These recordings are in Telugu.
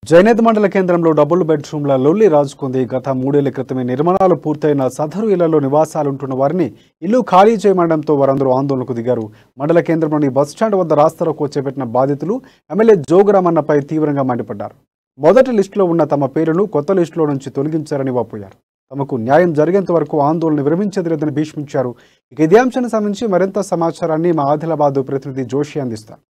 జైనేద్ మండల కేంద్రంలో డబుల్ బెడ్రూమ్ల లొల్లి రాజుకుంది. గత 3 ఏళ్ల క్రితమే నిర్మాణాలు పూర్తయిన సదరు ఇళ్లలో నివాసాలుంటున్న వారిని ఇల్లు ఖాళీ చేయమండంతో వారందరూ ఆందోళనకు దిగారు. మండల కేంద్రంలోని బస్టాండ్ వద్ద రాస్తారోకో చేపట్టిన బాధితులు ఎమ్మెల్యే జోగురామన్నపై తీవ్రంగా మండిపడ్డారు. మొదటి లిస్టులో ఉన్న తమ పేరును కొత్త లిస్టులో నుంచి తొలగించారని వాపోయారు. తమకు న్యాయం జరిగేంత వరకు ఆందోళన విరమించేది లేదని భీష్మించారు. ఇక ఇదే అంశానికి సంబంధించి మరింత సమాచారాన్ని మా ఆదిలాబాద్ ప్రతినిధి జోషి అందిస్తారు.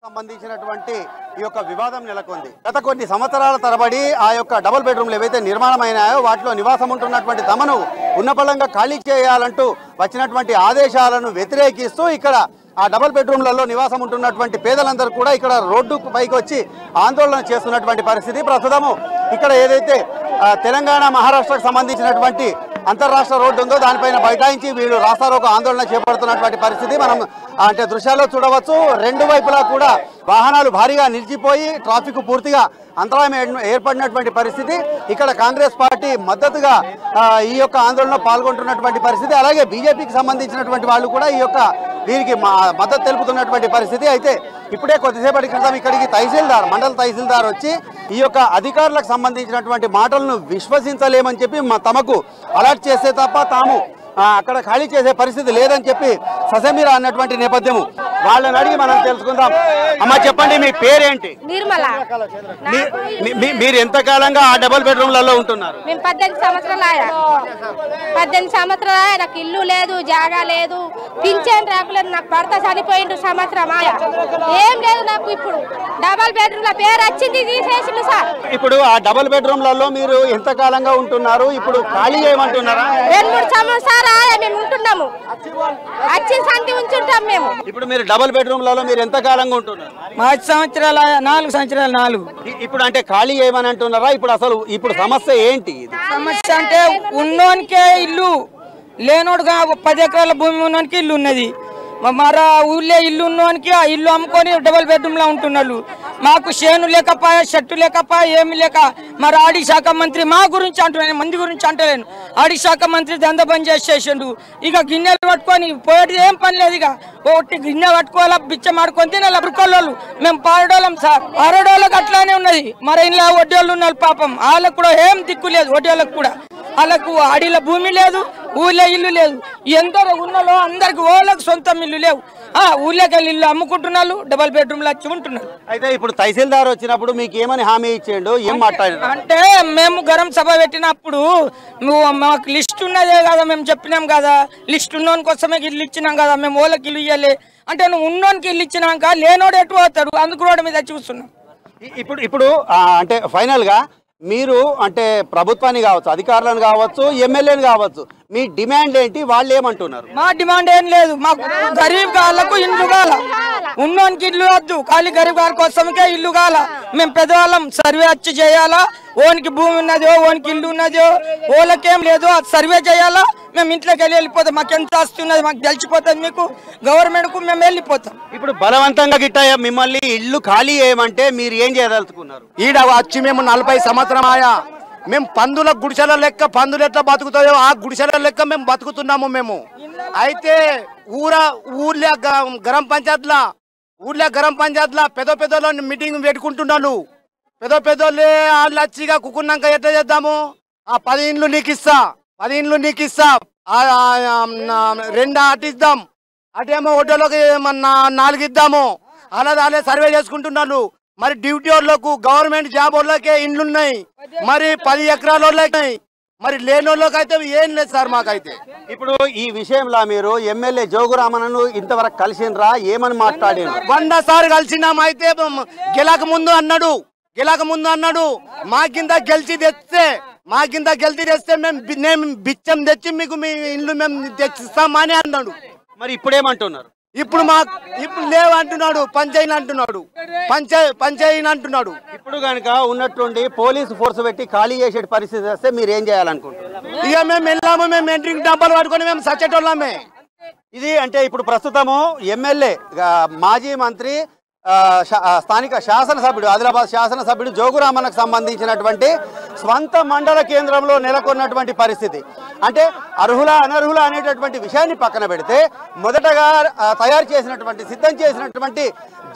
సంబంధించినటువంటి ఈ యొక్క వివాదం నెలకొంది. గత కొన్ని సంవత్సరాల తరబడి ఆ యొక్క డబుల్ బెడ్రూమ్లు ఏవైతే నిర్మాణమైనాయో వాటిలో నివాసం ఉంటున్నటువంటి తమను ఉన్నపళంగా ఖాళీ చేయాలంటూ వచ్చినటువంటి ఆదేశాలను వ్యతిరేకిస్తూ ఇక్కడ ఆ డబుల్ బెడ్రూమ్లలో నివాసం ఉంటున్నటువంటి పేదలందరూ కూడా ఇక్కడ రోడ్డు పైకి వచ్చి ఆందోళన చేస్తున్నటువంటి పరిస్థితి. ప్రస్తుతము ఇక్కడ ఏదైతే తెలంగాణ మహారాష్ట్రకు సంబంధించినటువంటి అంతర్రాష్ట్ర రోడ్డు ఉందో దానిపైన బైఠాయించి వీళ్ళు రాస్తారోకో ఆందోళన చేపడుతున్నటువంటి పరిస్థితి మనం అంటే దృశ్యాల్లో చూడవచ్చు. రెండు వైపులా కూడా వాహనాలు భారీగా నిలిచిపోయి ట్రాఫిక్ పూర్తిగా అంతరాయం ఏర్పడినటువంటి పరిస్థితి. ఇక్కడ కాంగ్రెస్ పార్టీ మద్దతుగా ఈ యొక్క ఆందోళనలో పాల్గొంటున్నటువంటి పరిస్థితి. అలాగే బీజేపీకి సంబంధించినటువంటి వాళ్ళు కూడా ఈ యొక్క వీరికి మద్దతు తెలుపుతున్నటువంటి పరిస్థితి. అయితే ఇప్పుడే కొద్దిసేపటి క్రితం ఇక్కడికి మండల తహసీల్దార్ వచ్చి ఈ యొక్క అధికారులకు సంబంధించినటువంటి మాటలను విశ్వసించలేమని చెప్పి తమకు అలర్ట్ చేస్తే తప్ప తాము అక్కడ ఖాళీ చేసే పరిస్థితి లేదని చెప్పి ససమీరా అన్నటువంటి నేపథ్యము. వాళ్ళని అడిగి మనం తెలుసుకుందాం. అమ్మ చెప్పండి, మీ పేరేంటి? నిర్మల. మీరు ఎంతకాలంగా ఆ డబుల్ బెడ్రూమ్లలో ఉంటున్నారు? మేము 18 సంవత్సరాలు. నాకు ఇల్లు లేదు, జాగా లేదు, పింఛన్ రాకులేదు. నాకు భర్త చనిపోయిండు సంవత్సరం ఆయా. ఏం లేదు నాకు. ఇప్పుడు డబుల్ బెడ్రూమ్ లో పేరు వచ్చింది, తీసేసిండు సార్. ఇప్పుడు ఆ డబుల్ బెడ్రూమ్లలో మీరు ఎంతకాలంగా ఉంటున్నారు? ఇప్పుడు ఖాళీ చేయమంటున్నారా? 2-3 సంవత్సరాలు మేము ఉంటున్నాము. వచ్చిన సంతి ఉంచుంటాం మేము. ఇప్పుడు మీరు డబుల్ బెడ్రూమ్లలో మీరు ఎంతకాలంగా ఉంటున్నారు? 5 సంవత్సరాలు, 4 సంవత్సరాలు, 4. ఇప్పుడు అంటే ఖాళీ చేయమని అంటున్నారా? ఇప్పుడు సమస్య ఏంటి? సమస్య అంటే ఉన్నోనికే ఇల్లు, లేనోడుగా 10 ఎకరాల భూమి ఉన్నోనికి ఇల్లు ఉన్నది. మరా ఊళ్ళో ఇల్లు ఉన్నోనికి ఆ ఇల్లు అమ్ముకొని డబుల్ బెడ్రూమ్ లో ఉంటున్నారు. మాకు చేను లేకపోయా, చెట్టు లేకపోయా, ఏమి లేక మరి ఆడి శాఖ మంత్రి మా గురించి అంటున్నాను, మంది గురించి అంటలేను. ఆడి శాఖ మంత్రి దంద బంద్ చేసేసిండు. ఇక గిన్నెలు పట్టుకొని పోయేది ఏం పని లేదు. ఇక ఒకటి గిన్నె పట్టుకోవాలా, బిచ్చం ఆడుకొని తినాలి. అప్పుడు మేము పారడోళ్ళం సార్, పారడోళ్ళకి అట్లానే ఉన్నది. మరి ఇలా వడ్డోళ్ళు ఉన్నారు పాపం, వాళ్ళకు కూడా ఏం దిక్కు లేదు. వడ్డోళ్ళకు కూడా వాళ్ళకు అడిలో భూమి లేదు, ఊళ్ళో ఇల్లు లేదు. ఎందరో ఉన్నలో అందరికి ఓళ్ళకు సొంతం ఇల్లు లేవు. ఊళ్ళోకి వెళ్ళి ఇల్లు అమ్ముకుంటున్నారు, డబుల్ బెడ్రూమ్లు వచ్చి ఉంటున్నారు. అయితే ఇప్పుడు తహసీల్దార్ వచ్చినప్పుడు మీకు ఏమని హామీ ఇచ్చేయండు? ఏం మాట్లాడారు అంటే మేము గరం సభ పెట్టినప్పుడు మాకు లిస్ట్ ఉన్నదే కదా, మేము చెప్పినాం కదా, లిస్ట్ ఉన్నోని కోసమే ఇల్లు ఇచ్చినాం కదా, మేము ఓళ్ళకి ఇల్లు ఇవ్వాలి అంటే నువ్వు ఉన్నోనికి ఇల్లు ఇచ్చినాక లేనోడు ఎటు పోతాడు, అందుకు రోడ్డు మీద చూస్తున్నాం. ఇప్పుడు అంటే ఫైనల్ గా మీరు అంటే ప్రభుత్వాన్ని కావచ్చు, అధికారులను కావచ్చు, ఎమ్మెల్యేని కావచ్చు, మీ డిమాండ్ ఏంటి? వాళ్ళు ఏమంటున్నారు? మా డిమాండ్ ఏం లేదు. మాకు గరీబ్ గాళ్ళకు ఇల్లు కాల, ఉన్నోనికి ఇల్లు వద్దు, ఖాళీ గరీబ్ గారి కోసంకే ఇల్లు కాల. మేము పెద్దవాళ్ళం సర్వే వచ్చి చేయాలా, ఓనికి భూమి ఉన్నదో, ఓనికి ఇల్లు ఉన్నదో, ఓలకేం లేదో అది సర్వే చేయాలా. మేము ఇంట్లోకి వెళ్ళిపోతాం. మాకు ఎంత ఆస్తి ఉన్నది మాకు తెలిసిపోతుంది. మీకు గవర్నమెంట్ కు మేము వెళ్ళిపోతాం. ఇప్పుడు బలవంతంగా గిట్ట మిమ్మల్ని ఇల్లు ఖాళీ చేయమంటే మీరు ఏం చేయదలుచుకున్నారు? ఈడ వచ్చి మేము 40 సంవత్సరం ఆయా. మేము పందుల గుడిసెల లెక్క, పందులు ఎట్లా బతుకుతాయో ఆ గుడిసెల లెక్క మేము బతుకుతున్నాము మేము. అయితే ఊర్లో గ్రామ పంచాయతీల పెద్ద మీటింగ్ పెట్టుకుంటున్నాను. పెద్దోళ్ళే వాళ్ళు వచ్చిగా కుక్కున్నాక ఎట్లా చేద్దాము? 10 ఇండ్లు నీకు ఇస్తా, 10 ఇండ్లు నీకు ఇస్తా, 2 అటిద్దాం, అటేమో ఒడ్డోళ్ళకి 4 ఇద్దాము. అలా సర్వే చేసుకుంటున్నారు. మరి డ్యూటీ వాళ్ళకు, గవర్నమెంట్ జాబ్ వాళ్ళకే ఇండ్లున్నాయి, మరి 10 ఎకరాల వాళ్ళకి, మరి లేని వాళ్ళకి అయితే ఏం లేదు సార్ మాకైతే. ఇప్పుడు ఈ విషయంలో మీరు ఎమ్మెల్యే జోగురామన్నను ఇంతవరకు కలిసినరా? ఏమని మాట్లాడారు? 100 సార్లు కలిసినాం. అయితే గెలక ముందు అన్నాడు మా కింద గెలిచి తెస్తే మేము బిచ్చం తెచ్చి మీకు మీ ఇల్లు మేము తెచ్చిస్తామని అన్నాడు. మరి ఇప్పుడేమంటున్నారు? ఇప్పుడు లేవు అంటున్నాడు, పంచాయతీ అంటున్నాడు. ఇప్పుడు కనుక ఉన్నట్టుండి పోలీసు ఫోర్స్ పెట్టి ఖాళీ చేసే పరిస్థితి వస్తే మీరు ఏం చేయాలనుకుంటున్నారు? ఇక మేము వెళ్ళాము, మేము ఎంట్రింగ్ డబ్బాలు పట్టుకొని మేము సచ్చేటోళ్ళమే. ఇది అంటే ఇప్పుడు ప్రస్తుతము ఎమ్మెల్యే మాజీ మంత్రి స్థానిక శాసనసభ్యుడు ఆదిలాబాద్ శాసనసభ్యుడు జోగురామన్నకు సంబంధించినటువంటి స్వంత మండల కేంద్రంలో నెలకొన్నటువంటి పరిస్థితి. అంటే అర్హుల అనర్హుల అనేటటువంటి విషయాన్ని పక్కన పెడితే మొదటగా తయారు చేసినటువంటి సిద్ధం చేసినటువంటి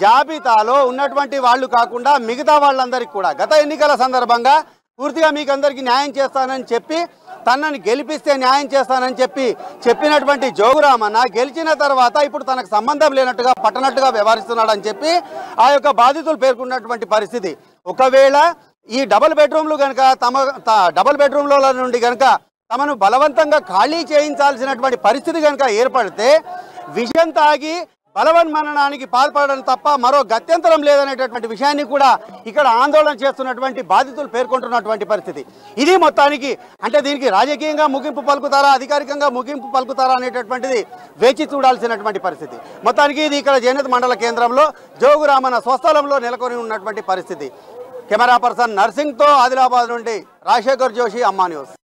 జాబితాలో ఉన్నటువంటి వాళ్ళు కాకుండా మిగతా వాళ్ళందరికీ కూడా గత ఎన్నికల సందర్భంగా పూర్తిగా మీకు అందరికీ న్యాయం చేస్తానని చెప్పి తనని గెలిపిస్తే న్యాయం చేస్తానని చెప్పినటువంటి జోగురామన్న గెలిచిన తర్వాత ఇప్పుడు తనకు సంబంధం లేనట్టుగా పట్టనట్టుగా వ్యవహరిస్తున్నాడని చెప్పి ఆ యొక్క బాధితులు పేర్కొన్నటువంటి పరిస్థితి. ఒకవేళ ఈ డబుల్ బెడ్రూమ్లు కనుక డబుల్ బెడ్రూమ్ల నుండి కనుక తమను బలవంతంగా ఖాళీ చేయించాల్సినటువంటి పరిస్థితి కనుక ఏర్పడితే విషయం తాగి బలవన్మరణానికి పాల్పడడం తప్ప మరో గత్యంతరం లేదనేటటువంటి విషయాన్ని కూడా ఇక్కడ ఆందోళన చేస్తున్నటువంటి బాధితులు పేర్కొంటున్నటువంటి పరిస్థితి. ఇది మొత్తానికి అంటే దీనికి రాజకీయంగా ముగింపు పలుకుతారా, అధికారికంగా ముగింపు పలుకుతారా అనేటటువంటిది వేచి చూడాల్సినటువంటి పరిస్థితి. మొత్తానికి ఇది ఇక్కడ చేనేత మండల కేంద్రంలో జోగురామన్న స్వస్థలంలో నెలకొని ఉన్నటువంటి పరిస్థితి. కెమెరా పర్సన్ నర్సింగ్తో ఆదిలాబాద్ నుండి రాజశేఖర్ జోషి, అమ్మా న్యూస్.